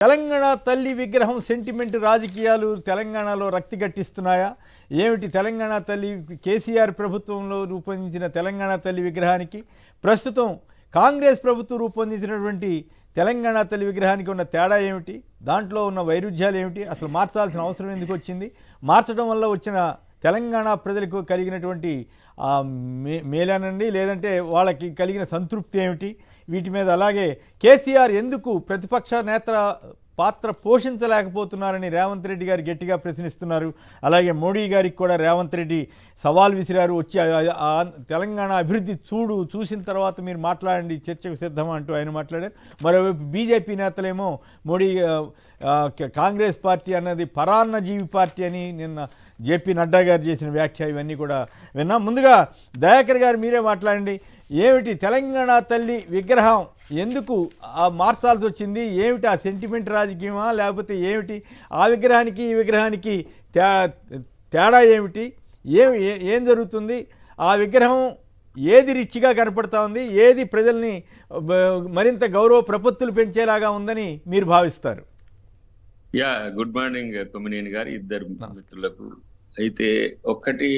తెలంగాణ తల్లి విగ్రహం సెంటిమెంట్ రాజకీయాలు తెలంగాణలో రక్తి గట్టిస్తున్నాయా? ఏమిటి తెలంగాణ తల్లి కేసీఆర్ ప్రభుత్వంలో రూపొందించిన తెలంగాణ తల్లి విగ్రహానికి ప్రస్తుతం కాంగ్రెస్ ప్రభుత్వం రూపొందించినటువంటి తెలంగాణ తల్లి విగ్రహానికి ఉన్న తేడా ఏమిటి? దాంట్లో ఉన్న వైరుధ్యాలు ఏమిటి? అసలు మార్చాల్సిన అవసరం ఎందుకు వచ్చింది? మార్చడం వల్ల వచ్చిన తెలంగాణ ప్రజలకు కలిగినటువంటి మేలేనండి, లేదంటే వాళ్ళకి కలిగిన సంతృప్తి ఏమిటి? వీటి మీద అలాగే కేసీఆర్ ఎందుకు ప్రతిపక్ష నేత పాత్ర పోషించలేకపోతున్నారని రేవంత్ రెడ్డి గారు గట్టిగా ప్రశ్నిస్తున్నారు. అలాగే మోడీ గారికి కూడా రేవంత్ రెడ్డి సవాల్ విసిరారు. వచ్చి తెలంగాణ అభివృద్ధి చూసిన తర్వాత మీరు మాట్లాడండి, చర్చకు సిద్ధమా అంటూ ఆయన మాట్లాడారు. మరోవైపు బీజేపీ నేతలేమో మోడీ కాంగ్రెస్ పార్టీ అన్నది పరాన్నజీవి పార్టీ అని నిన్న జేపీ నడ్డా గారు చేసిన వ్యాఖ్య, ఇవన్నీ కూడా విన్నాం. ముందుగా దయాకర్ గారు మీరే మాట్లాడండి. ఏమిటి తెలంగాణ తల్లి విగ్రహం ఎందుకు మార్చాల్సి వచ్చింది? ఏమిటి ఆ సెంటిమెంట్ రాజకీయమా, లేకపోతే ఏమిటి? ఆ విగ్రహానికి ఈ విగ్రహానికి తేడా ఏమిటి? ఏం జరుగుతుంది? ఆ విగ్రహం ఏది రిచ్గా కనపడతా ఉంది, ఏది ప్రజల్ని మరింత గౌరవ ప్రపత్తులు పెంచేలాగా ఉందని మీరు భావిస్తారు? గుడ్ మార్నింగ్ కొమ్మినేని గారు, ఇద్దరు మిత్రులకు. అయితే ఒక్కటి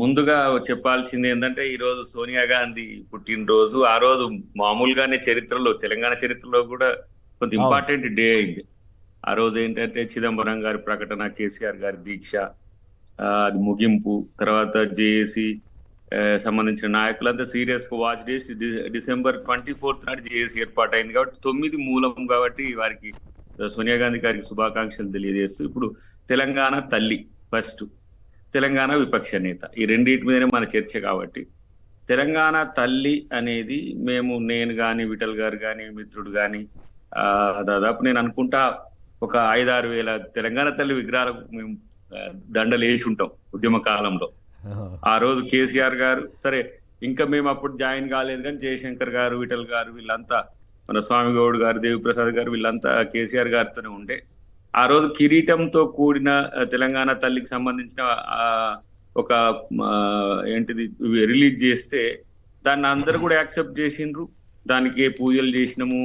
ముందుగా చెప్పాల్సింది ఏంటంటే, ఈరోజు సోనియా గాంధీ పుట్టినరోజు. ఆ రోజు మామూలుగానే చరిత్రలో, తెలంగాణ చరిత్రలో కూడా కొంత ఇంపార్టెంట్ డే అయింది. ఆ రోజు ఏంటంటే చిదంబరం గారి ప్రకటన, కేసీఆర్ గారి దీక్ష, అది ముగింపు, తర్వాత జేఏసీ సంబంధించిన నాయకులంతా సీరియస్ గా వాచ్ చేసి డిసెంబర్ 24 నాడు జేఏసీ ఏర్పాటైంది కాబట్టి 9 మూలం కాబట్టి వారికి సోనియా గాంధీ గారికి శుభాకాంక్షలు తెలియజేస్తూ, ఇప్పుడు తెలంగాణ తల్లి ఫస్ట్, తెలంగాణ విపక్ష నేత, ఈ రెండింటి మీదనే మన చర్చ కాబట్టి తెలంగాణ తల్లి అనేది నేను కానీ విఠల్ గారు కానీ మిత్రుడు కానీ దాదాపు నేను అనుకుంటా ఒక 5-6 వేల తెలంగాణ తల్లి విగ్రహాలకు మేము దండలు వేసి ఉంటాం ఉద్యమ కాలంలో. ఆ రోజు కేసీఆర్ గారు, సరే ఇంకా మేము అప్పుడు జాయిన్ కాలేదు కానీ జయశంకర్ గారు, విఠల్ గారు, వీళ్ళంతా, మన స్వామి గౌడ్ గారు, దేవిప్రసాద్ గారు, వీళ్ళంతా కేసీఆర్ గారితోనే ఉండే. ఆ రోజు కిరీటంతో కూడిన తెలంగాణ తల్లికి సంబంధించిన ఒక ఏంటిది రిలీజ్ చేస్తే దాన్ని అందరు కూడా యాక్సెప్ట్ చేసిండ్రు. దానికి పూజలు చేసినాము.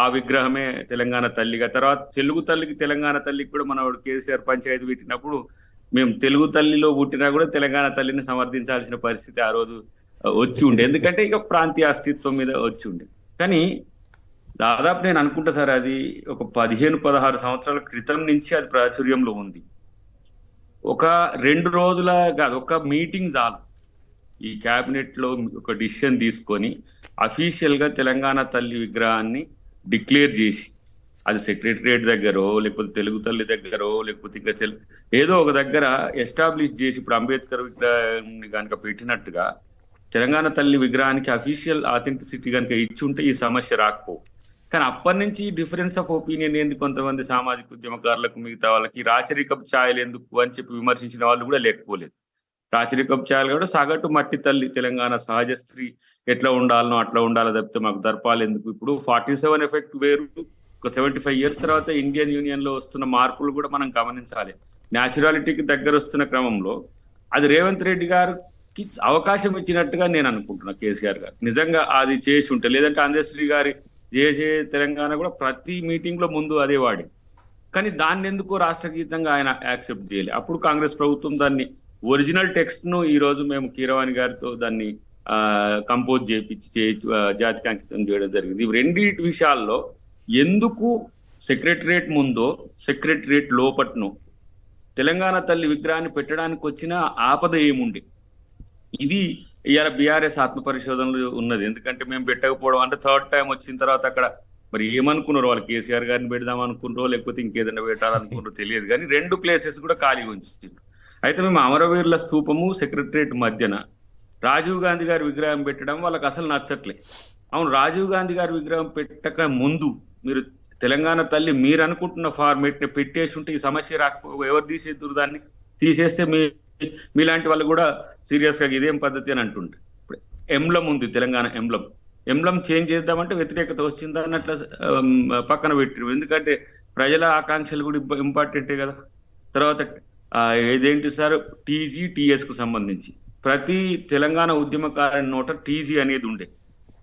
ఆ విగ్రహమే తెలంగాణ తల్లిగా. తర్వాత తెలుగు తల్లికి, తెలంగాణ తల్లికి కూడా మన కేసీఆర్ పంచాయతీ పెట్టినప్పుడు మేము తెలుగు తల్లిలో పుట్టినా కూడా తెలంగాణ తల్లిని సమర్థించాల్సిన పరిస్థితి ఆ రోజు వచ్చి ఉండే. ఎందుకంటే ఇక ప్రాంతీయ అస్తిత్వం మీద వచ్చి ఉండే. కానీ దాదాపు నేను అనుకుంటా సార్, అది ఒక 15-16 సంవత్సరాల క్రితం నుంచి అది ప్రాచుర్యంలో ఉంది. ఒక 2 రోజుల కాదు, ఒక మీటింగ్ చాలు ఈ క్యాబినెట్ లో ఒక డిసిషన్ తీసుకొని అఫీషియల్ గా తెలంగాణ తల్లి విగ్రహాన్ని డిక్లేర్ చేసి, అది సెక్రటరియట్ దగ్గరో లేకపోతే తెలుగు తల్లి దగ్గరో లేకపోతే ఇంకా ఏదో ఒక దగ్గర ఎస్టాబ్లిష్ చేసి, ఇప్పుడు అంబేద్కర్ విగ్రహాన్ని కనుక పెట్టినట్టుగా తెలంగాణ తల్లి విగ్రహానికి అఫీషియల్ ఆథెంటిసిటీ కనుక ఇచ్చుంటే ఈ సమస్య రాకపో. కానీ అప్పటి నుంచి డిఫరెన్స్ ఆఫ్ ఒపీనియన్ ఏంది, కొంతమంది సామాజిక ఉద్యమకారులకు, మిగతా వాళ్ళకి రాచరికపు ఛాయలు ఎందుకు అని చెప్పి విమర్శించిన వాళ్ళు కూడా లేకపోలేదు. రాచరికపు ఛాయలు కూడా సగటు మట్టి తల్లి తెలంగాణ సహజ స్త్రీ ఎట్లా ఉండాలనో అట్లా ఉండాలో తప్పితే మాకు దర్పాలు ఎందుకు? ఇప్పుడు 47 ఎఫెక్ట్ వేరు, ఒక 75 years తర్వాత ఇండియన్ యూనియన్ లో వస్తున్న మార్పులు కూడా మనం గమనించాలి. న్యాచురాలిటీకి దగ్గర వస్తున్న క్రమంలో అది రేవంత్ రెడ్డి గారికి అవకాశం ఇచ్చినట్టుగా నేను అనుకుంటున్నా. కేసీఆర్ గారు నిజంగా అది చేసి ఉంటే, లేదంటే అందశ్రీ గారి జేజే తెలంగాణ కూడా ప్రతి మీటింగ్ లో ముందు అదే వాడి, కానీ దాన్ని ఎందుకో రాష్ట్ర గీతంగా ఆయన యాక్సెప్ట్ చేయలేదు. అప్పుడు కాంగ్రెస్ ప్రభుత్వం దాన్ని ఒరిజినల్ టెక్స్ట్ ను ఈ రోజు మేము కీరవాణి గారితో దాన్ని కంపోజ్ చేయించి జాతికి అంకితం చేయడం జరిగింది. ఈ రెండింటి విషయాల్లో ఎందుకు సెక్రటరియట్ ముందో సెక్రటరియట్ లోపట్ను తెలంగాణ తల్లి విగ్రహాన్ని పెట్టడానికి వచ్చిన ఆపద ఏముండే? ఇది ఇవాళ బీఆర్ఎస్ ఆత్మపరిశోధనలు ఉన్నది. ఎందుకంటే మేము పెట్టకపోవడం అంటే థర్డ్ టైం వచ్చిన తర్వాత అక్కడ మరి ఏమనుకున్నారు వాళ్ళు, కేసీఆర్ గారిని పెడదాం అనుకున్నారో లేకపోతే ఇంకేదైనా పెట్టాలనుకున్నారో తెలియదు, కానీ 2 ప్లేసెస్ కూడా ఖాళీగా ఉంచారు. అయితే మేము అమరవీరుల స్తూపము సెక్రటరియట్ మధ్యన రాజీవ్ గాంధీ గారి విగ్రహం పెట్టడం వాళ్ళకి అసలు నచ్చట్లే. అవును, రాజీవ్ గాంధీ గారి విగ్రహం పెట్టక ముందు మీరు తెలంగాణ తల్లి మీరు అనుకుంటున్న ఫార్మేట్ ని పెట్టేసి ఉంటే ఈ సమస్య రాకపో, ఎవరు తీసేద్దరు? దాన్ని తీసేస్తే మీలాంటి వాళ్ళు కూడా సీరియస్ గా ఇదేం పద్ధతి అని అంటుంటే, ఇప్పుడు ఎంబ్లం ఉంది, తెలంగాణ ఎంబ్లం చేంజ్ చేద్దామంటే వ్యతిరేకత వచ్చిందా అన్నట్లు పక్కన పెట్టిరు. ఎందుకంటే ప్రజల ఆకాంక్షలు కూడా ఇంపార్టెంటే కదా. తర్వాత ఏదేంటి సార్, టీజీ టీఎస్ కు సంబంధించి ప్రతి తెలంగాణ ఉద్యమకారుని నోట టీజీ అనేది ఉండే.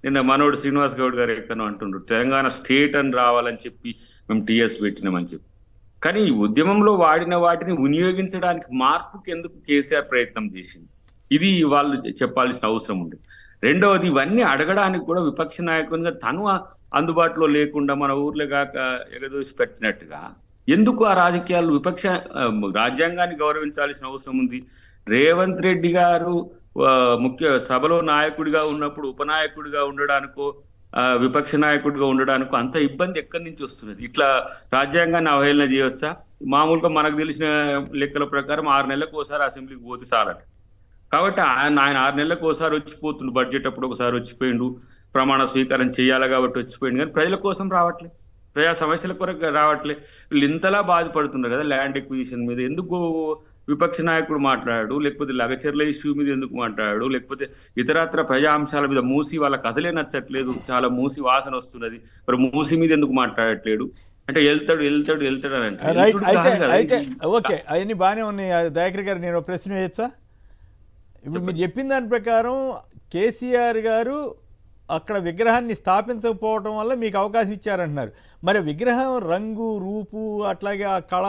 నిన్న మనోడు శ్రీనివాస్ గౌడ్ గారు ఎక్కడో అంటుండ్రు తెలంగాణ స్టేట్ అని రావాలని చెప్పి మేము టీఎస్ పెట్టినామని చెప్పి. కానీ ఈ ఉద్యమంలో వాడిన వాటిని వినియోగించడానికి మార్పుకి ఎందుకు కేసీఆర్ ప్రయత్నం చేసింది, ఇది వాళ్ళు చెప్పాల్సిన అవసరం ఉంది. రెండవది, ఇవన్నీ అడగడానికి కూడా విపక్ష నాయకునిగా తను అందుబాటులో లేకుండా మన ఊర్లో కాక ఎగదోసి పెట్టినట్టుగా ఎందుకు ఆ రాజకీయాలు రాజ్యాంగాన్ని గౌరవించాల్సిన అవసరం ఉంది. రేవంత్ రెడ్డి గారు ముఖ్య సభలో నాయకుడిగా ఉన్నప్పుడు ఉపనాయకుడిగా ఉండడానికో విపక్ష నాయకుడిగా ఉండడానికో అంత ఇబ్బంది ఎక్కడి నుంచి వస్తున్నది? ఇట్లా రాజ్యాంగాన్ని అవహేళన చేయవచ్చా? మామూలుగా మనకు తెలిసిన లెక్కల ప్రకారం 6 నెలలకు ఒకసారి అసెంబ్లీకి పోతే చాలట. కాబట్టి ఆయన 6 నెలలకు ఒకసారి వచ్చిపోతుండు, బడ్జెట్ అప్పుడు ఒకసారి వచ్చిపోయిండు, ప్రమాణ స్వీకారం చేయాలి కాబట్టి వచ్చిపోయింది. కానీ ప్రజల కోసం రావట్లే, ప్రజా సమస్యల కొరకు రావట్లే. వీళ్ళు ఇంతలా బాధపడుతున్నారు కదా ల్యాండ్ ఎక్విజిషన్ మీద. ఎందుకు విపక్ష నాయకుడు మాట్లాడాడు, లేకపోతే లగచర్ల ఇష్యూ మీద ఎందుకు మాట్లాడాడు, లేకపోతే ఇతరత్ర ప్రజా అంశాల మీద మూసి వాళ్ళకి అసలే నచ్చట్లేదు, చాలా మూసి వాసన వస్తున్నది, మరి మూసి మీద ఎందుకు మాట్లాడట్లేడు అంటే వెళ్తాడు అని అంటే ఓకే, అవన్నీ బాగానే ఉన్నాయి. దయాకర్ గారు, నేను ప్రశ్న వేయచ్చా? ఇప్పుడు మీరు చెప్పిన దాని ప్రకారం కేసీఆర్ గారు అక్కడ విగ్రహాన్ని స్థాపించకపోవడం వల్ల మీకు అవకాశం ఇచ్చారంటున్నారు. మరి విగ్రహం రంగు రూపు అట్లాగే ఆ కళ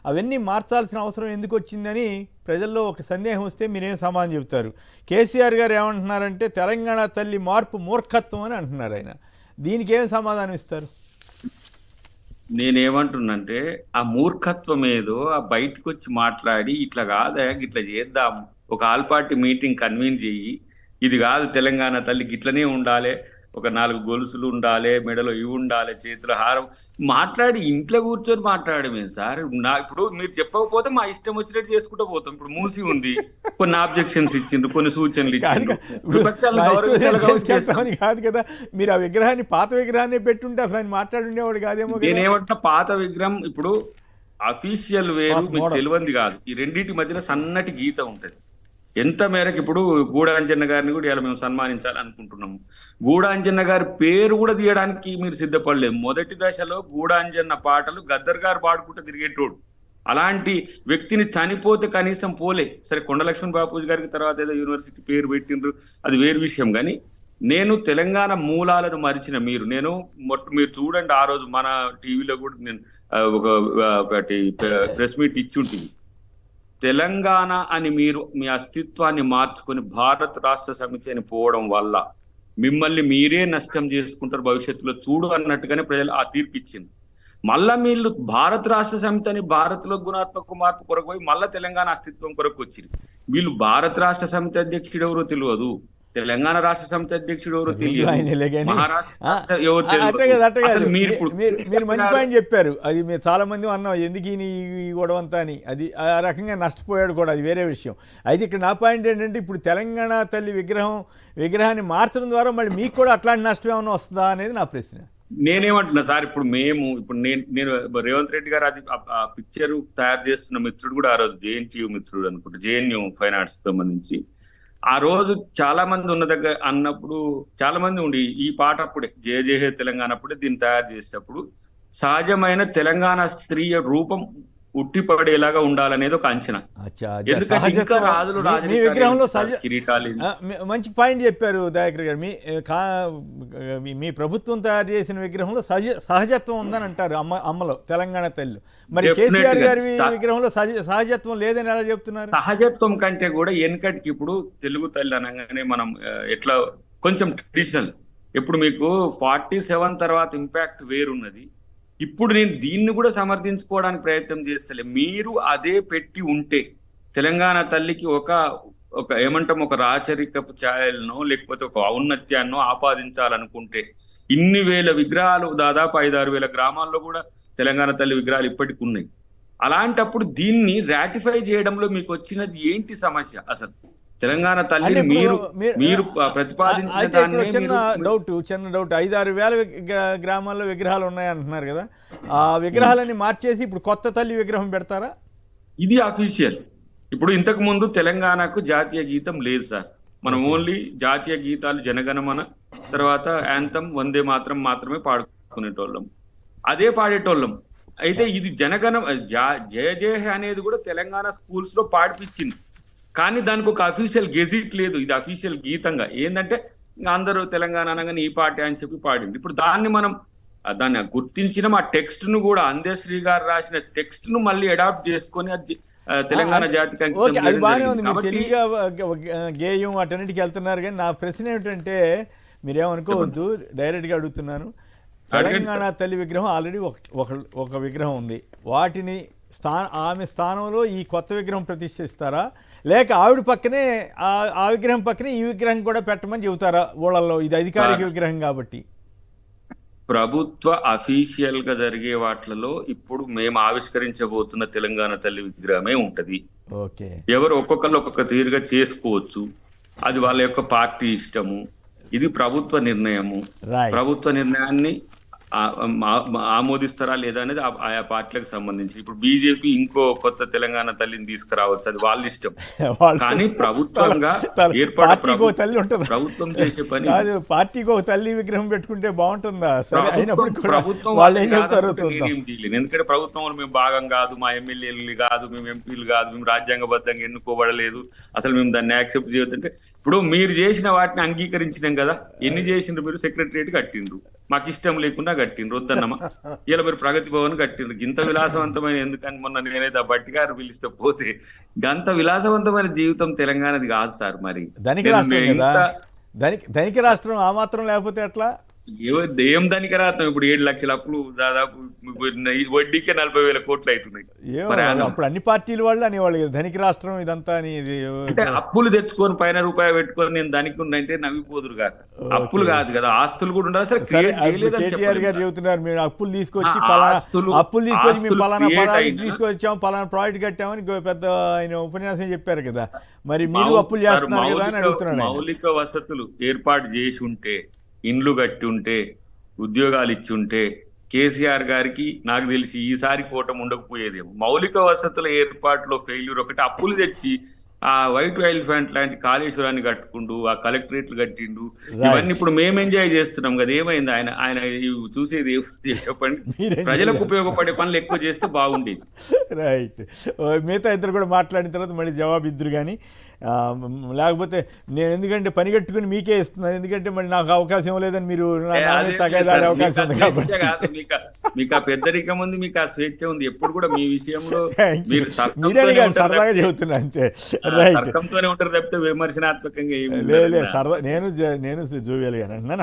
అవన్నీ మార్చాల్సిన అవసరం ఎందుకు వచ్చిందని ప్రజల్లో ఒక సందేహం వస్తే మీరేం సమాధానం చెబుతారు? కేసీఆర్ గారు ఏమంటున్నారంటే తెలంగాణ తల్లి మార్పు మూర్ఖత్వం అని అంటున్నారు ఆయన. దీనికి ఏం సమాధానం ఇస్తారు? నేనేమంటున్నంటే ఆ మూర్ఖత్వం ఏదో ఆ బయటకు వచ్చి మాట్లాడి ఇట్లా కాదా ఇట్లా చేద్దాం, ఒక ఆల్ పార్టీ మీటింగ్ కన్వీన్ చెయ్యి, ఇది కాదు తెలంగాణ తల్లికి ఇట్లనే ఉండాలి, ఒక 4 గొలుసులు ఉండాలి, మెడలో ఇవి ఉండాలి, చేతిలో హారం, మాట్లాడి ఇంట్లో కూర్చొని మాట్లాడమే సార్. ఇప్పుడు మీరు చెప్పకపోతే మా ఇష్టం వచ్చినట్టు చేసుకుంటూ పోతాం. ఇప్పుడు మూసి ఉంది, కొన్ని ఆబ్జెక్షన్స్ ఇచ్చిండ్రు, కొన్ని సూచనలు ఇచ్చిండ్రు. కాదు కదా, మీరు ఆ విగ్రహాన్ని పాత విగ్రహాన్ని పెట్టుంటే అసలు ఆయన మాట్లాడుండేవాడు కాదేమో. నేనేమంటా పాత విగ్రహం ఇప్పుడు అఫీషియల్ వేరు, మీకు తెలియంది కాదు. ఈ రెండింటి మధ్యన సన్నటి గీత ఉంటది. ఎంత మేరకు ఇప్పుడు గూడాంజన్న గారిని కూడా ఇలా మేము సన్మానించాలనుకుంటున్నాము. గూడాంజన్న గారి పేరు కూడా తీయడానికి మీరు సిద్ధపడలేదు. మొదటి దశలో గూడాంజన్న పాటలు గద్దర్ గారు పాడుకుంటూ తిరిగేటోడు. అలాంటి వ్యక్తిని చనిపోతే కనీసం పోలే. సరే, కొండ లక్ష్మణ్ బాపూజీ గారికి తర్వాత ఏదో యూనివర్సిటీ పేరు పెట్టిండ్రు, అది వేరు విషయం. కానీ నేను తెలంగాణ మూలాలను మరిచిన మీరు చూడండి, ఆ రోజు మన టీవీలో కూడా నేను ఒకటి ప్రెస్ మీట్ ఇచ్చి ఉంటుంది. తెలంగాణ అని మీరు మీ అస్తిత్వాన్ని మార్చుకొని భారత రాష్ట్ర సమితి అని పోవడం వల్ల మిమ్మల్ని మీరే నష్టం చేసుకుంటారు భవిష్యత్తులో చూడు అన్నట్టుగానే ప్రజలు ఆ తీర్పు ఇచ్చింది. మళ్ళా మీరు భారత రాష్ట్ర సమితి అని భారత్లో గుణాత్మక మార్పు కొరకు పోయి మళ్ళా తెలంగాణ అస్తిత్వం కొరకు వచ్చింది. వీళ్ళు భారత రాష్ట్ర సమితి అధ్యక్షుడు ఎవరో తెలియదు, తెలంగాణ రాష్ట్ర సమితి అధ్యక్షుడు ఎవరో తెలియదు, మహారాష్ట్ర ఎవరు తెలియదు. మీరు మంచి పాయింట్ చెప్పారు. అది మీరు చాలా మంది అన్నాం ఎందుకు ఈ గొడవంతా అని. అది ఆ రకంగా నష్టపోయాడు కూడా, అది వేరే విషయం. అయితే ఇక్కడ నా పాయింట్ ఏంటంటే ఇప్పుడు తెలంగాణ తల్లి విగ్రహాన్ని మార్చడం ద్వారా మళ్ళీ మీకు కూడా అట్లాంటి నష్టం ఏమైనా వస్తుందా అనేది నా ప్రశ్న. నేనేమంటున్నా సార్, ఇప్పుడు నేను రేవంత్ రెడ్డి గారు అది ఆ పిక్చర్ తయారు చేస్తున్న మిత్రుడు కూడా ఆ రోజు జేఎన్టీయూ మిత్రుడు అనుకుంటా, జేఎన్యూ ఫైన్ ఆర్ట్స్ సంబంధించి ఆ రోజు చాలా మంది ఉన్న దగ్గర అన్నప్పుడు చాలా మంది ఉండి ఈ పాట అప్పుడే జయ జయ తెలంగాణ అప్పుడే దీన్ని తయారు చేసేటప్పుడు సహజమైన తెలంగాణ స్త్రీయ రూపం ఉట్టిపడేలాగా ఉండాలనేది ఒక అంచనా. మీ విగ్రహంలో మంచి పాయింట్ చెప్పారు దయాకర్ గారు. మీ ప్రభుత్వం తయారు చేసిన విగ్రహంలో సహజత్వం ఉందని అంటారు అమ్మలో తెలంగాణ తల్లి. మరి కేసీఆర్ గారి విగ్రహంలో సహజత్వం లేదని ఎలా చెప్తున్నారు? సహజత్వం కంటే కూడా వెనకటికి ఇప్పుడు తెలుగు తల్లి అనగానే మనం ఎట్లా కొంచెం ట్రెడిషనల్. ఇప్పుడు మీకు 47 తర్వాత ఇంపాక్ట్ వేరున్నది. ఇప్పుడు నేను దీన్ని కూడా సమర్థించుకోవడానికి ప్రయత్నం చేస్తలే. మీరు అదే పెట్టి ఉంటే తెలంగాణ తల్లికి ఒక ఏమంటాం ఒక రాచరికపు ఛాయలను లేకపోతే ఒక ఔన్నత్యాన్ని ఆపాదించాలనుకుంటే ఇన్ని వేల విగ్రహాలు దాదాపు 5-6 వేల గ్రామాల్లో కూడా తెలంగాణ తల్లి విగ్రహాలు ఇప్పటికి ఉన్నాయి. అలాంటప్పుడు దీన్ని రాటిఫై చేయడంలో మీకు వచ్చినది ఏంటి సమస్య? అసలు తెలంగాణ తల్లి మీరు ప్రతిపాదించిన చిన్న డౌట్ 5-6 వేల గ్రామాల్లో విగ్రహాలు ఉన్నాయంటున్నారు కదా, ఆ విగ్రహాలన్నీ మార్చేసి ఇప్పుడు కొత్త తల్లి విగ్రహం పెడతారా? ఇది అఫీషియల్. ఇప్పుడు ఇంతకు ముందు తెలంగాణకు జాతీయ గీతం లేదు సార్. మనం ఓన్లీ జాతీయ గీతాలు జనగణమన తర్వాత యాంతం వందే మాత్రమే పాడుకునేటోళ్ళం, అదే పాడేటోళ్ళం. అయితే ఇది జయ జయ అనేది కూడా తెలంగాణ స్కూల్స్ లో పాడిపించింది. కానీ దానికి ఒక అఫీషియల్ గెజిట్ లేదు. ఇది అఫీషియల్ గీతంగా ఏంటంటే ఇంకా అందరూ తెలంగాణ అనగానే ఈ పార్టీ అని చెప్పి పాడింది. ఇప్పుడు దాన్ని మనం దాన్ని గుర్తించిన ఆ టెక్స్ట్ ను కూడా అందశ్రీ గారు రాసిన టెక్స్ట్ ను మళ్ళీ అడాప్ట్ చేసుకొని అది తెలంగాణ జాతికి అంకితం ఓకే, అది చేయడం బాగానే జరిగింది. ఉంది. మీరు కాబట్టి తెలివిగా గేయం అటన్నిటికి వెళ్తున్నారు, కానీ నా ప్రశ్న ఏమిటంటే మీరేమనుకోవద్దు, డైరెక్ట్గా అడుగుతున్నాను. తెలంగాణ తల్లి విగ్రహం ఆల్రెడీ ఒక విగ్రహం ఉంది. వాటిని ఆమె స్థానంలో ఈ కొత్త విగ్రహం ప్రతిష్ఠిస్తారా, లేక ఆవిడ పక్కనే ఆ విగ్రహం పక్కనే ఈ విగ్రహం కూడా పెట్టమని చెబుతారా ఊళ్ళల్లో? ఇది అధికారిక విగ్రహం కాబట్టి. ప్రభుత్వ అఫీషియల్ గా జరిగే వాటిలలో ఇప్పుడు మేము ఆవిష్కరించబోతున్న తెలంగాణ తల్లి విగ్రహమే ఉంటది. ఓకే, ఎవరు ఒక్కొక్కరు ఒక్కొక్క తీరుగా చేసుకోవచ్చు, అది వాళ్ళ యొక్క పార్టీ ఇష్టము. ఇది ప్రభుత్వ నిర్ణయము. రైట్. ప్రభుత్వ నిర్ణయాన్ని ఆమోదిస్తారా లేదా అనేది ఆయా పార్టీలకు సంబంధించి. ఇప్పుడు బీజేపీ ఇంకో కొత్త తెలంగాణ తల్లిని తీసుకురావచ్చు, అది వాళ్ళ ఇష్టం. కానీ ప్రభుత్వంగా ప్రభుత్వం చేసే పని కాదు. పార్టీకి ఒక తల్లి విగ్రహం పెట్టుకుంటే బాగుంటుందా? సరే, అయినప్పుడు ప్రభుత్వం వాళ్ళు ఏం చెప్తారో చూద్దాం. ఎందుకంటే ప్రభుత్వంలో మేము భాగం కాదు, మా ఎమ్మెల్యేలు కాదు, మేము ఎంపీలు కాదు, మేము రాజ్యాంగబద్ధంగా ఎన్నుకోబడలేదు, అసలు మేము దాన్ని యాక్సెప్ట్ చేయొద్దంటే, ఇప్పుడు మీరు చేసిన వాటిని అంగీకరించినాం కదా, ఎన్ని చేసిండ్రు మీరు? సెక్రటరియట్ కట్టిండ్రు, మాకు ఇష్టం లేకుండా కట్టిండ్రు, వద్దన్నమా. ఇలా మీరు ప్రగతి భవన్ కట్టిండ్రు, ఇంత విలాసవంతమైన ఎందుకని మొన్న నేనైతే ఆ బట్టి గారు పిలిస్తే పోతే గంత విలాసవంతమైన జీవితం తెలంగాణది కాదు సార్. మరి ధనిక రాష్ట్రం కదా, ధనిక రాష్ట్రం ఆ మాత్రం లేకపోతే ఎట్లా? ఏం ధనిక రాష్ట్రం? ఇప్పుడు 7 లక్షల అప్పులు, దాదాపు వడ్డీకే 40,000 కోట్లు అవుతున్నాయి. అప్పుడు అన్ని పార్టీలు వాళ్ళు అనేవాళ్ళు కదా ధనిక రాష్ట్రం ఇదంతా అని. అంటే అప్పులు తెచ్చుకొని పైన రూపాయి పెట్టుకొని నేను ధనిక అంటే నవ్విపోదురు కాక, అప్పులు కాదు కదా, ఆస్తులు కూడా ఉండాలి. సరే, కేటీఆర్ గారు చెబుతున్నారు మేము అప్పులు తీసుకొచ్చి మేము పలానా ప్రాజెక్ట్ తీసుకొచ్చాము, పలానా ప్రాజెక్ట్ కట్టామని పెద్ద ఆయన ఉపన్యాసం చెప్పారు కదా. మరి మీరు అప్పులు చేస్తున్నారు కదా అని అడుగుతున్నాడు. మౌలిక వసతులు ఏర్పాటు చేసి ఉంటే, ఇండ్లు కట్టి ఉంటే, ఉద్యోగాలు ఇచ్చి ఉంటే కేసీఆర్ గారికి నాకు తెలిసి ఈసారి కూటమి ఉండకపోయేదేమో. మౌలిక వసతుల ఏర్పాటులో ఫెయిల్యూర్ ఒకటి. అప్పులు తెచ్చి ఆ వైట్ ఎలిఫెంట్ లాంటి కాళేశ్వరాన్ని కట్టుకుంటూ, ఆ కలెక్టరేట్లు కట్టిండు, ఇవన్నీ ఇప్పుడు మేము ఎంజాయ్ చేస్తున్నాం కదా. ఏమైంది? ఆయన చూసేది చెప్పండి. ప్రజలకు ఉపయోగపడే పనులు ఎక్కువ చేస్తే బాగుండేది. రైట్. మిగతా ఇద్దరు కూడా మాట్లాడిన తర్వాత మళ్ళీ జవాబు ఇద్దరు. కానీ లేకపోతే నేను ఎందుకంటే పని కట్టుకుని మీకే ఇస్తున్నాను, ఎందుకంటే మళ్ళీ నాకు అవకాశం లేదని మీరు తగ్గదాడే అవకాశం ఉంది కాబట్టి. మీకు ఆ పెద్దరికం ఉంది, మీకు ఆ స్వేచ్ఛ ఉంది. ఎప్పుడు కూడా మీ విషయంలో మీరే సరదాగా చెబుతున్నా అంతే. రైట్. తర్కంతోనే ఉంటారు తప్పితే విమర్శనాత్మకంగా లేదు, సరదా. నేను జోవియల్ గానే